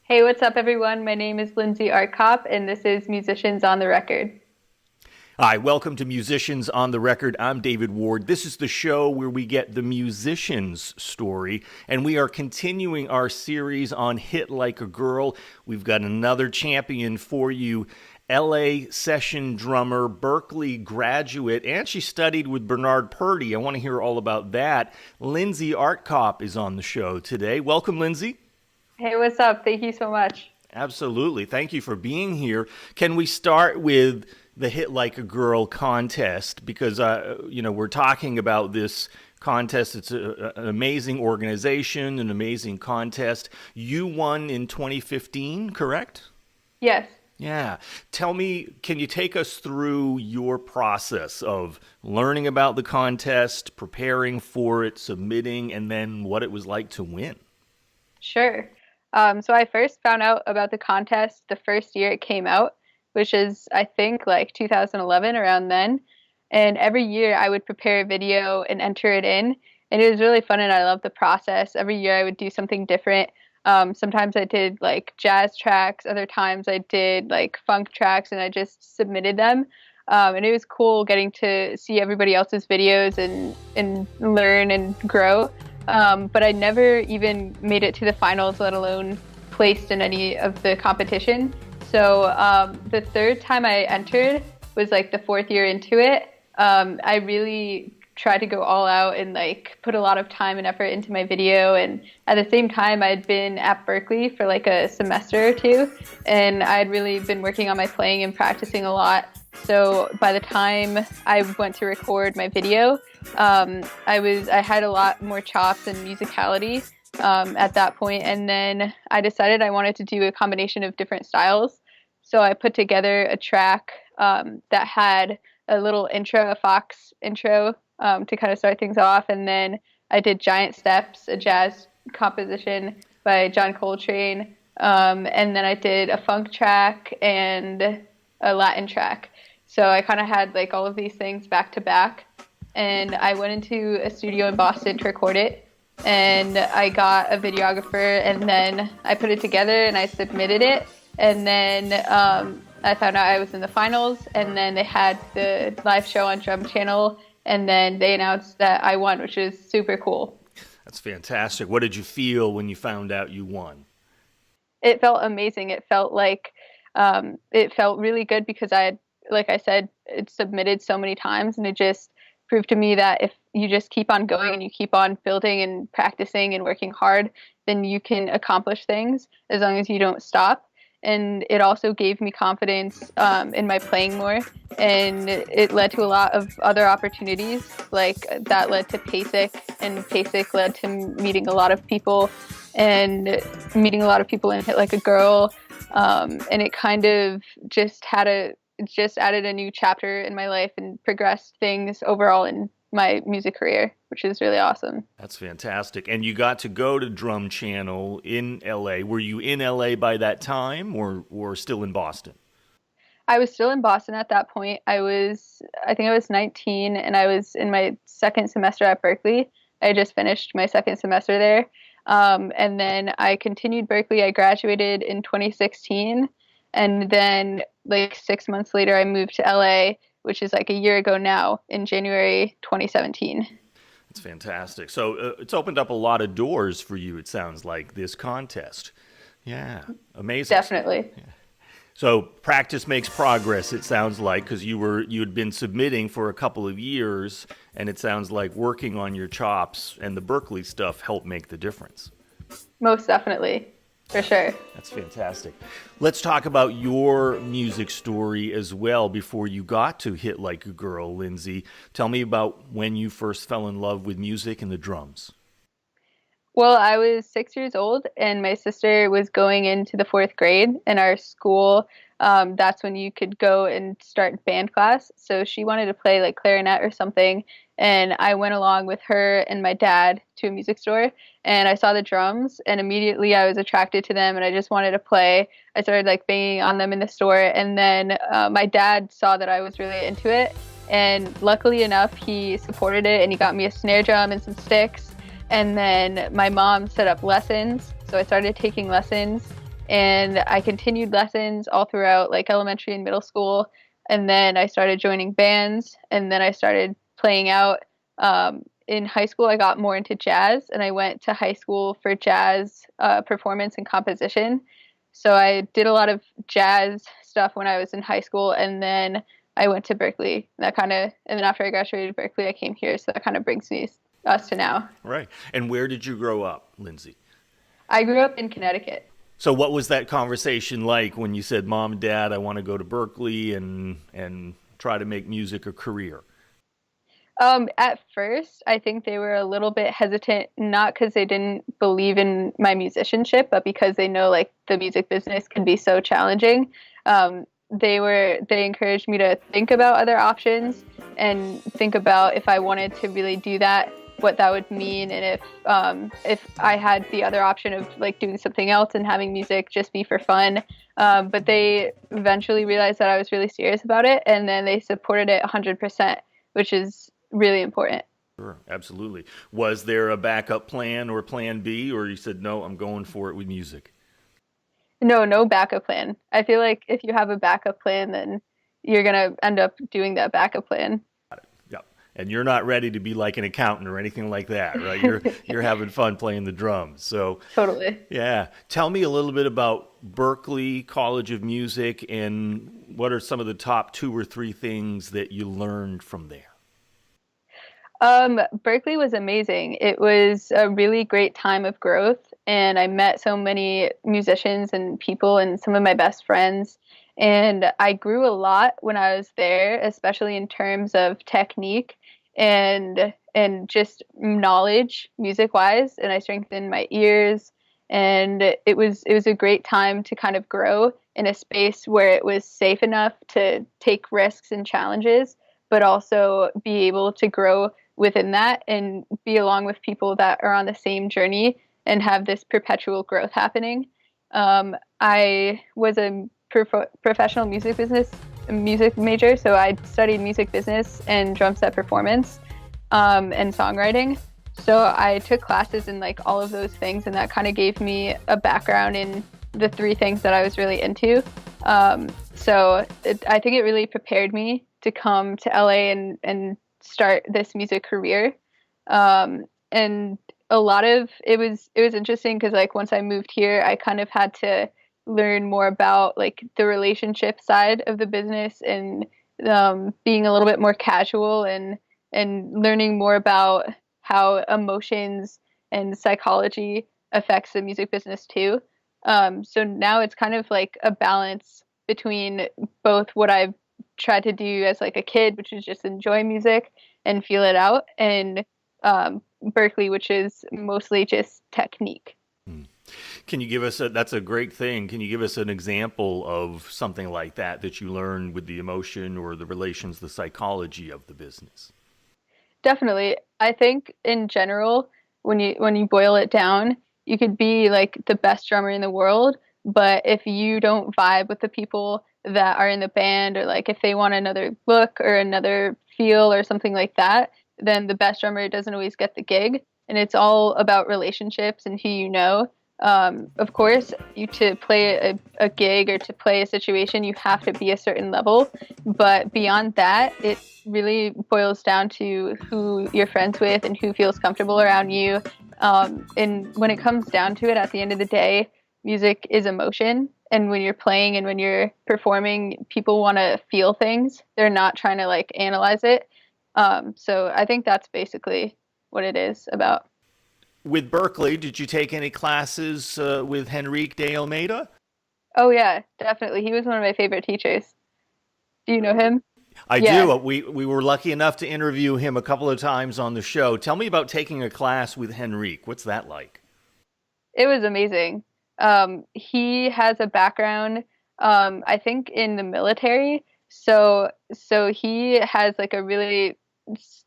Hey, what's up, everyone? My name is Lindsay Artkop, and this is Musicians on the Record. Hi, welcome to Musicians on the Record. I'm David Ward. This is the show where we get the musician's story, and we are continuing our series on Hit Like a Girl. We've got another champion for you. LA session drummer, Berklee graduate, and she studied with Bernard Purdie. I want to hear all about that. Lindsay Artkop is on the show today. Welcome, Lindsay. Hey, what's up? Thank you so much. Absolutely. Thank you for being here. Can we start with the Hit Like a Girl contest? Because, we're talking about this contest. It's an amazing organization, an amazing contest. You won in 2015, correct? Yes. Yeah. Tell me, can you take us through your process of learning about the contest, preparing for it, submitting, and then what it was like to win? Sure. So I first found out about the contest the first year it came out, which is, I think, like 2011, around then. And every year I would prepare a video and enter it in. And it was really fun, and I loved the process. Every year I would do something different. Sometimes I did like jazz tracks, other times I did like funk tracks, and I just submitted them. And it was cool getting to see everybody else's videos and learn and grow. But I never even made it to the finals, let alone placed in any of the competition. So the third time I entered was like the fourth year into it. I really tried to go all out and like put a lot of time and effort into my video. And at the same time, I'd been at Berklee for like a semester or two, and I'd really been working on my playing and practicing a lot. So by the time I went to record my video, I had a lot more chops and musicality at that point. And then I decided I wanted to do a combination of different styles. So I put together a track that had a little intro, a Fox intro, to kind of start things off. And then I did Giant Steps, a jazz composition by John Coltrane. And then I did a funk track and a Latin track. So I kind of had like all of these things back to back. And I went into a studio in Boston to record it. And I got a videographer, and then I put it together and I submitted it. And then I found out I was in the finals, and then they had the live show on Drum Channel, and then they announced that I won, which is super cool. That's fantastic. What did you feel when you found out you won? It felt amazing. It felt like it felt really good because I had, like I said, it submitted so many times, and it just proved to me that if you just keep on going and you keep on building and practicing and working hard, then you can accomplish things as long as you don't stop. And it also gave me confidence in my playing more, and it led to a lot of other opportunities. Like that led to PASIC, and PASIC led to meeting a lot of people and Hit Like a Girl. And it kind of just added a new chapter in my life and progressed things overall in my music career, which is really awesome. That's fantastic. And you got to go to Drum Channel in LA. Were you in LA by that time or still in Boston? I was still in Boston at that point. I think I was 19, and I was in my second semester at Berklee. I just finished my second semester there. And then I continued Berklee. I graduated in 2016. And then like 6 months later, I moved to LA, which is like a year ago now, in January 2017. That's fantastic. So it's opened up a lot of doors for you, it sounds like, this contest. Yeah, amazing. Definitely. Yeah. So practice makes progress, it sounds like, because you had been submitting for a couple of years, and it sounds like working on your chops and the Berklee stuff helped make the difference. Most definitely. For sure. That's fantastic. Let's talk about your music story as well before you got to Hit Like a Girl, Lindsay. Tell me about when you first fell in love with music and the drums. Well, I was 6 years old, and my sister was going into the fourth grade in our school. That's when you could go and start band class. So she wanted to play like clarinet or something. And I went along with her and my dad to a music store, and I saw the drums, and immediately I was attracted to them, and I just wanted to play. I started like banging on them in the store, and then my dad saw that I was really into it, and luckily enough, he supported it, and he got me a snare drum and some sticks. And then my mom set up lessons, so I started taking lessons, and I continued lessons all throughout like elementary and middle school. And then I started joining bands, and then I started playing out. In high school, I got more into jazz, and I went to high school for jazz performance and composition. So I did a lot of jazz stuff when I was in high school, and then I went to Berklee. And then after I graduated Berklee, I came here. So that kind of brings us to now. Right. And where did you grow up, Lindsay? I grew up in Connecticut. So what was that conversation like when you said, Mom and Dad, I want to go to Berklee and try to make music a career? At first, I think they were a little bit hesitant, not because they didn't believe in my musicianship, but because they know like the music business can be so challenging. They encouraged me to think about other options and think about if I wanted to really do that, what that would mean, and if I had the other option of like doing something else and having music just be for fun. But they eventually realized that I was really serious about it, and then they supported it 100%, which is really important. Sure, absolutely. Was there a backup plan or plan B, or you said, no, I'm going for it with music? No backup plan. I feel like if you have a backup plan, then you're going to end up doing that backup plan. Got it. Yep. And you're not ready to be like an accountant or anything like that, right? You're having fun playing the drums. So totally. Yeah. Tell me a little bit about Berklee College of Music, and what are some of the top 2 or 3 things that you learned from there? Berklee was amazing. It was a really great time of growth, and I met so many musicians and people and some of my best friends. And I grew a lot when I was there, especially in terms of technique and just knowledge music-wise. And I strengthened my ears, and it was a great time to kind of grow in a space where it was safe enough to take risks and challenges, but also be able to grow within that and be along with people that are on the same journey and have this perpetual growth happening. I was a professional music major, so I studied music business and drum set performance and songwriting. So I took classes in like all of those things, and that kind of gave me a background in the 3 things that I was really into. I think it really prepared me to come to LA and start this music career. And a lot of it was interesting because like once I moved here, I kind of had to learn more about like the relationship side of the business, and being a little bit more casual and learning more about how emotions and psychology affects the music business too. So now it's kind of like a balance between both what I've tried to do as like a kid, which is just enjoy music and feel it out, and Berklee, which is mostly just technique. Can you give us that's a great thing. Can you give us an example of something like that you learned with the emotion or the relations, the psychology of the business? Definitely. I think in general, when you boil it down, you could be like the best drummer in the world, but if you don't vibe with the people that are in the band, or like if they want another look or another feel or something like that, then the best drummer doesn't always get the gig. And it's all about relationships and who you know. Of course, to play a gig or to play a situation, you have to be a certain level. But beyond that, it really boils down to who you're friends with and who feels comfortable around you. And when it comes down to it, at the end of the day, music is emotion. And when you're playing and when you're performing, people want to feel things. They're not trying to like analyze it. So I think that's basically what it is about. With Berklee, did you take any classes with Henrique de Almeida? Oh, yeah, definitely. He was one of my favorite teachers. Do you know him? I do. We were lucky enough to interview him a couple of times on the show. Tell me about taking a class with Henrique. What's that like? It was amazing. He has a background, I think, in the military. So he has like a really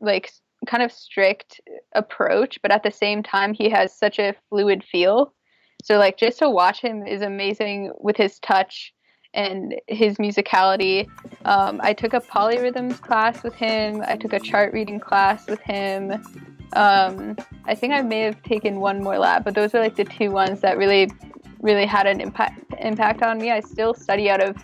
like kind of strict approach, but at the same time, he has such a fluid feel. So like just to watch him is amazing with his touch and his musicality. I took a polyrhythms class with him. I took a chart reading class with him. I think I may have taken one more lab, but those are like the 2 ones that really had an impact on me. I still study out of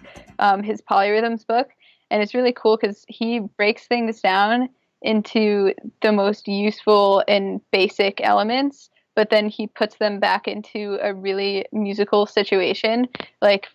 his polyrhythms book, and it's really cool because he breaks things down into the most useful and basic elements, but then he puts them back into a really musical situation. Like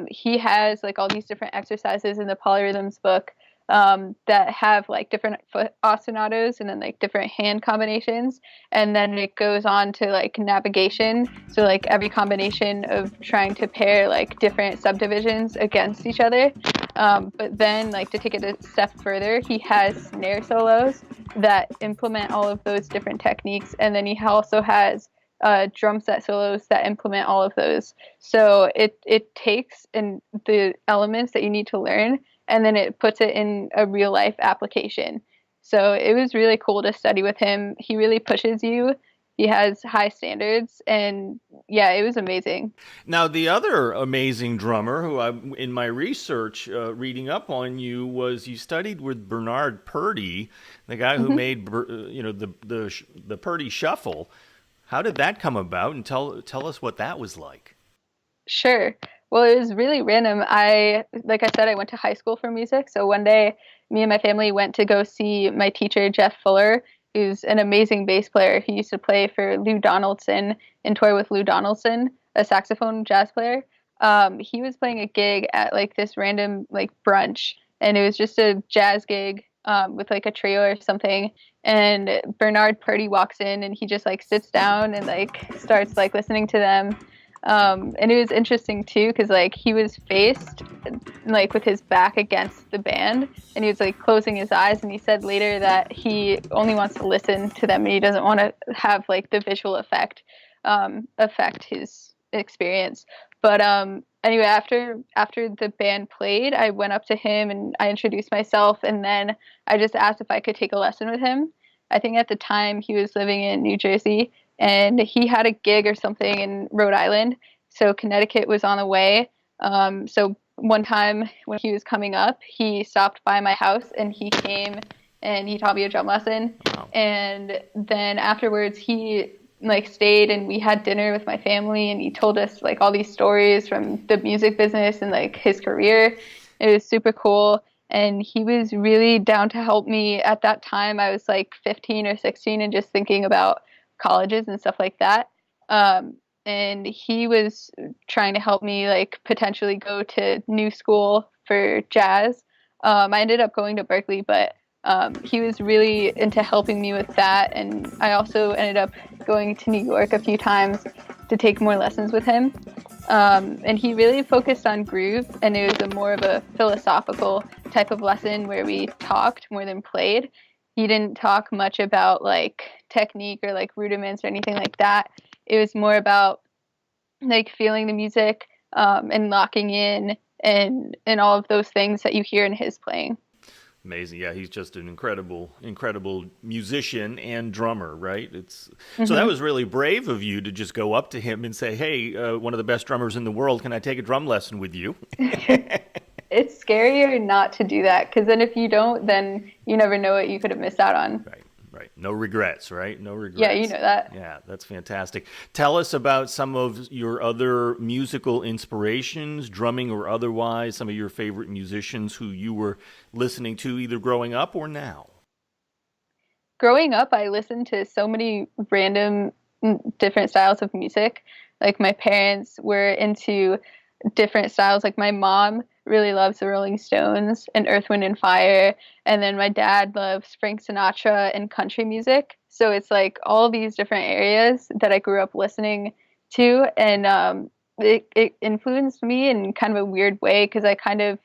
he has like all these different exercises in the polyrhythms book that have like different foot ostinatos and then like different hand combinations, and then it goes on to like navigation, so like every combination of trying to pair like different subdivisions against each other. But then like to take it a step further, he has snare solos that implement all of those different techniques, and then he also has drum set solos that implement all of those. So it takes in the elements that you need to learn, and then it puts it in a real life application. So it was really cool to study with him. He really pushes you. He has high standards, and yeah, it was amazing. Now, the other amazing drummer who in my research, reading up on you, was you studied with Bernard Purdie, the guy who made the Purdie Shuffle. How did that come about? And tell us what that was like. Sure. Well, it was really random. Like I said, I went to high school for music. So one day, me and my family went to go see my teacher, Jeff Fuller, who's an amazing bass player. He used to play for Lou Donaldson and tour with Lou Donaldson, a saxophone jazz player. He was playing a gig at like this random like brunch, and it was just a jazz gig with like a trio or something. And Bernard Purdie walks in, and he just like sits down and like starts like listening to them. And it was interesting too, because like he was faced like with his back against the band, and he was like closing his eyes, and he said later that he only wants to listen to them and he doesn't want to have like the visual effect affect his experience. But anyway, after the band played, I went up to him and I introduced myself, and then I just asked if I could take a lesson with him. I think at the time he was living in New Jersey, and he had a gig or something in Rhode Island, so Connecticut was on the way. So one time when he was coming up, he stopped by my house, and he came and he taught me a drum lesson. Wow. And then afterwards he like stayed, and we had dinner with my family, and he told us like all these stories from the music business and like his career. It was super cool. And he was really down to help me. At that time, I was like 15 or 16 and just thinking about colleges and stuff like that. And he was trying to help me like potentially go to new school for jazz. I ended up going to Berklee, but he was really into helping me with that. And I also ended up going to New York a few times to take more lessons with him. And he really focused on groove, and it was more of a philosophical type of lesson where we talked more than played. He didn't talk much about like technique or like rudiments or anything like that. It was more about like feeling the music and locking in and all of those things that you hear in his playing. Amazing. Yeah, he's just an incredible musician and drummer, right? So that was really brave of you to just go up to him and say, hey, one of the best drummers in the world, can I take a drum lesson with you? It's scarier not to do that, because then if you don't, then you never know what you could have missed out on. Right. No regrets, right? No regrets. Yeah, you know that. Yeah, that's fantastic. Tell us about some of your other musical inspirations, drumming or otherwise, some of your favorite musicians who you were listening to either growing up or now. Growing up, I listened to so many random different styles of music. Like my parents were into different styles. Like my mom really loves the Rolling Stones and Earth, Wind and Fire, and then my dad loves Frank Sinatra and country music. So it's like all these different areas that I grew up listening to, and it influenced me in kind of a weird way, because I kind of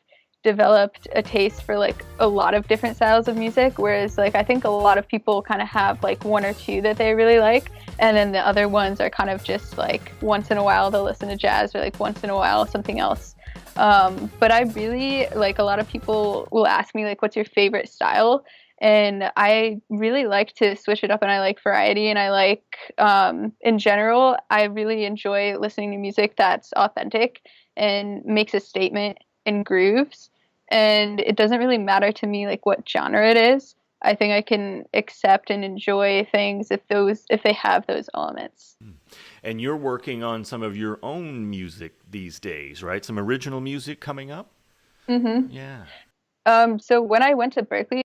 developed a taste for like a lot of different styles of music, whereas like I think a lot of people kind of have like one or two that they really like, and then the other ones are kind of just like once in a while they'll listen to jazz, or like once in a while something else. But I really, like, a lot of people will ask me like, what's your favorite style? And I really like to switch it up, and I like variety, and I like, in general, I really enjoy listening to music that's authentic and makes a statement in grooves. And it doesn't really matter to me like what genre it is. I think I can accept and enjoy things if they have those elements. And you're working on some of your own music these days, right? Some original music coming up? Mm-hmm. Yeah. So when I went to Berklee,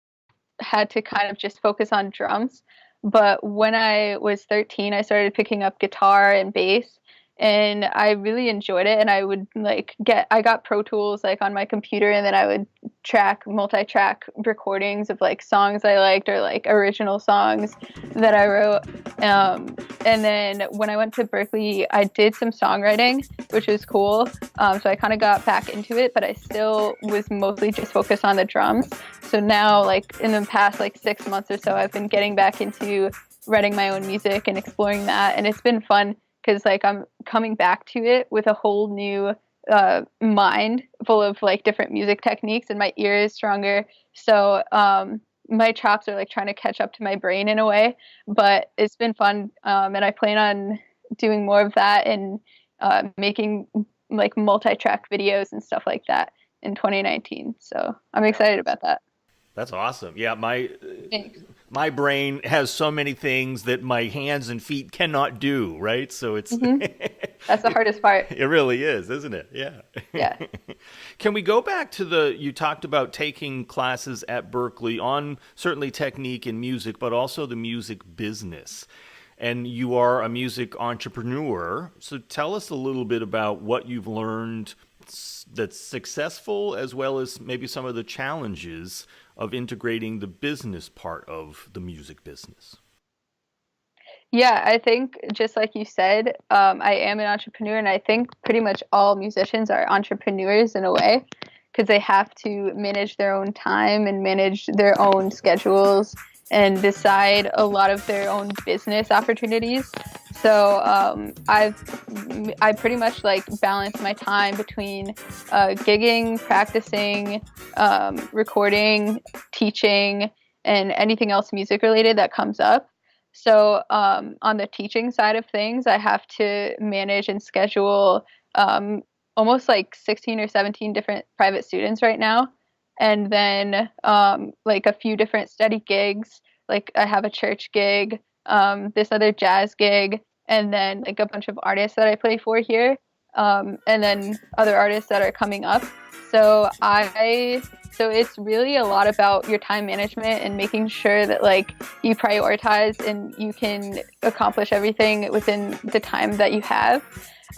I had to kind of just focus on drums. But when I was 13, I started picking up guitar and bass, and I really enjoyed it. And I would I got Pro Tools like on my computer, and then I would multi-track recordings of like songs I liked or like original songs that I wrote. And then when I went to Berklee, I did some songwriting, which was cool. So I kind of got back into it, but I still was mostly just focused on the drums. So now, like in the past like 6 months or so, I've been getting back into writing my own music and exploring that, and it's been fun because like I'm coming back to it with a whole new mind full of like different music techniques, and my ear is stronger. So my chops are like trying to catch up to my brain in a way, but it's been fun, and I plan on doing more of that and making like multi-track videos and stuff like that in 2019. So I'm excited about that. That's awesome. Yeah, my Thanks. my brain has so many things that my hands and feet cannot do, right? So it's Hmm. That's the hardest part. it really is, isn't it? Yeah. Yeah. Can we go back to you talked about taking classes at Berklee on certainly technique and music, but also the music business. And you are a music entrepreneur. So tell us a little bit about what you've learned that's successful, as well as maybe some of the challenges of integrating the business part of the music business. Yeah, I think just like you said, I am an entrepreneur, and I think pretty much all musicians are entrepreneurs in a way because they have to manage their own time and manage their own schedules and decide a lot of their own business opportunities. So I pretty much like balance my time between gigging, practicing, recording, teaching, and anything else music related that comes up. So on the teaching side of things, I have to manage and schedule almost like 16 or 17 different private students right now. And then like a few different steady gigs. Like I have a church gig, this other jazz gig, and then like a bunch of artists that I play for here, and then other artists that are coming up. So so it's really a lot about your time management and making sure that like you prioritize and you can accomplish everything within the time that you have.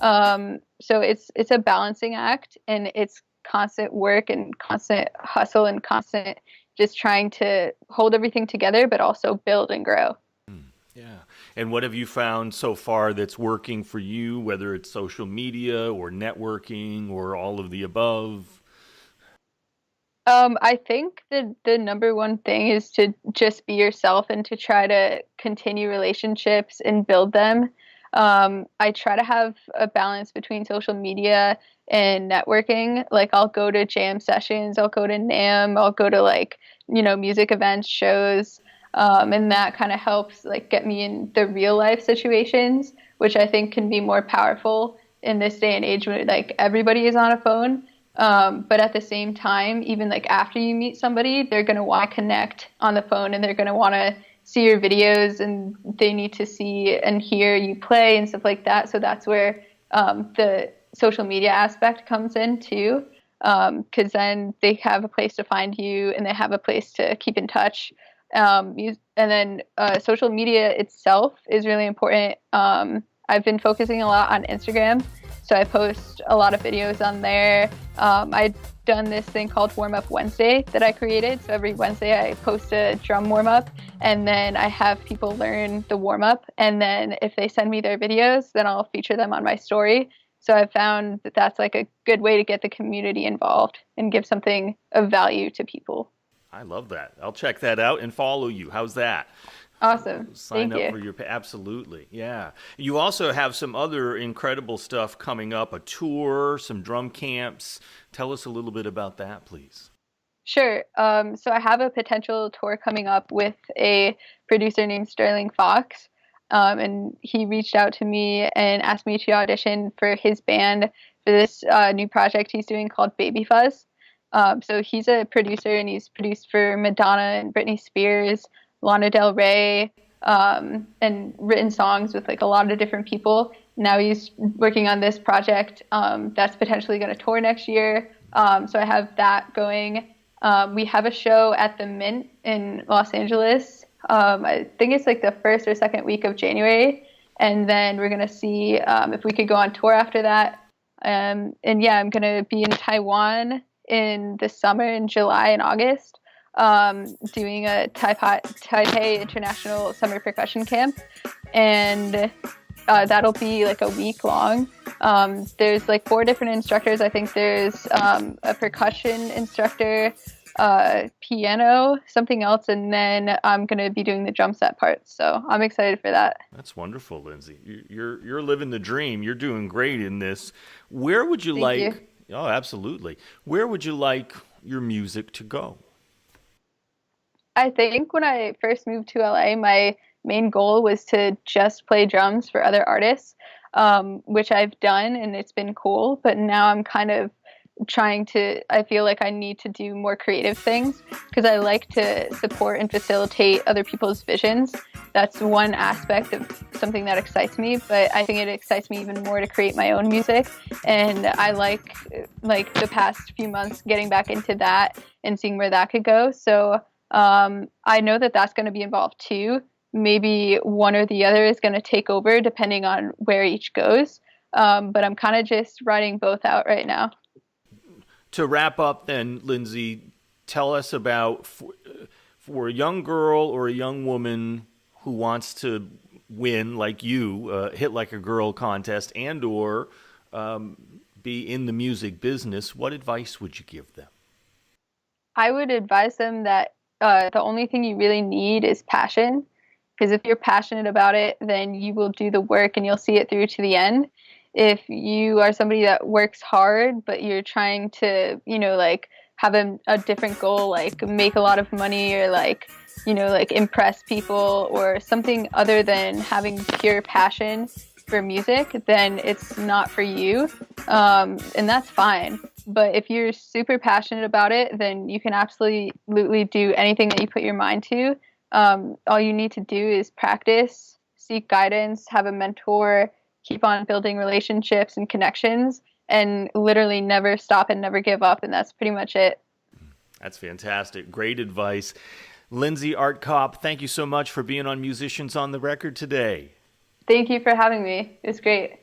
So it's a balancing act, and it's constant work and constant hustle and constant just trying to hold everything together, but also build and grow. Yeah. And what have you found so far that's working for you, whether it's social media or networking or all of the above? I think the number one thing is to just be yourself and to try to continue relationships and build them. I try to have a balance between social media and networking. Like I'll go to jam sessions, I'll go to NAMM, I'll go to like, music events, shows, and that kind of helps like get me in the real life situations, which I think can be more powerful in this day and age where like everybody is on a phone. But at the same time, even like after you meet somebody, they're going to want to connect on the phone, and they're going to want to see your videos, and they need to see and hear you play and stuff like that. So that's where the social media aspect comes in too, because then they have a place to find you and they have a place to keep in touch. And then social media itself is really important. I've been focusing a lot on Instagram. So I post a lot of videos on there. I've done this thing called Warm Up Wednesday that I created. So every Wednesday I post a drum warm up, and then I have people learn the warm up. And then if they send me their videos, then I'll feature them on my story. So I've found that that's like a good way to get the community involved and give something of value to people. I love that. I'll check that out and follow you. How's that? Awesome. Sign Thank up you. for your absolutely. Yeah. You also have some other incredible stuff coming up, a tour, some drum camps. Tell us a little bit about that, please. Sure. So I have a potential tour coming up with a producer named Sterling Fox. And he reached out to me and asked me to audition for his band for this new project he's doing called Baby Fuzz. So he's a producer, and he's produced for Madonna and Britney Spears, Lana Del Rey, and written songs with like a lot of different people. Now he's working on this project that's potentially going to tour next year. So I have that going. We have a show at the Mint in Los Angeles. I think it's like the first or second week of January. And then we're going to see if we could go on tour after that. And yeah, I'm going to be in Taiwan in the summer, in July and August, doing a Taipei International Summer Percussion Camp. And that'll be like a week long. There's like 4 different instructors. I think there's a percussion instructor, piano, something else, and then I'm going to be doing the drum set part. So I'm excited for that. That's wonderful, Lindsay. You're living the dream. You're doing great in this. Where would you Thank like? you. Oh, absolutely. Where would you like your music to go? I think when I first moved to LA, my main goal was to just play drums for other artists, which I've done, and it's been cool. But now I'm kind of I feel like I need to do more creative things because I like to support and facilitate other people's visions. That's one aspect of something that excites me, but I think it excites me even more to create my own music. And I like the past few months getting back into that and seeing where that could go. So I know that that's going to be involved too. Maybe one or the other is going to take over depending on where each goes. But I'm kind of just writing both out right now. To wrap up then, Lindsay, tell us about for a young girl or a young woman who wants to win, like you, Hit Like a Girl contest and or be in the music business, what advice would you give them? I would advise them that the only thing you really need is passion. Because if you're passionate about it, then you will do the work and you'll see it through to the end. If you are somebody that works hard, but you're trying to, like have a different goal, like make a lot of money or like impress people or something other than having pure passion for music, then it's not for you. And that's fine. But if you're super passionate about it, then you can absolutely do anything that you put your mind to. All you need to do is practice, seek guidance, have a mentor, keep on building relationships and connections, and literally never stop and never give up. And that's pretty much it. That's fantastic. Great advice. Lindsay Artkop, thank you so much for being on Musicians on the Record today. Thank you for having me. It was great.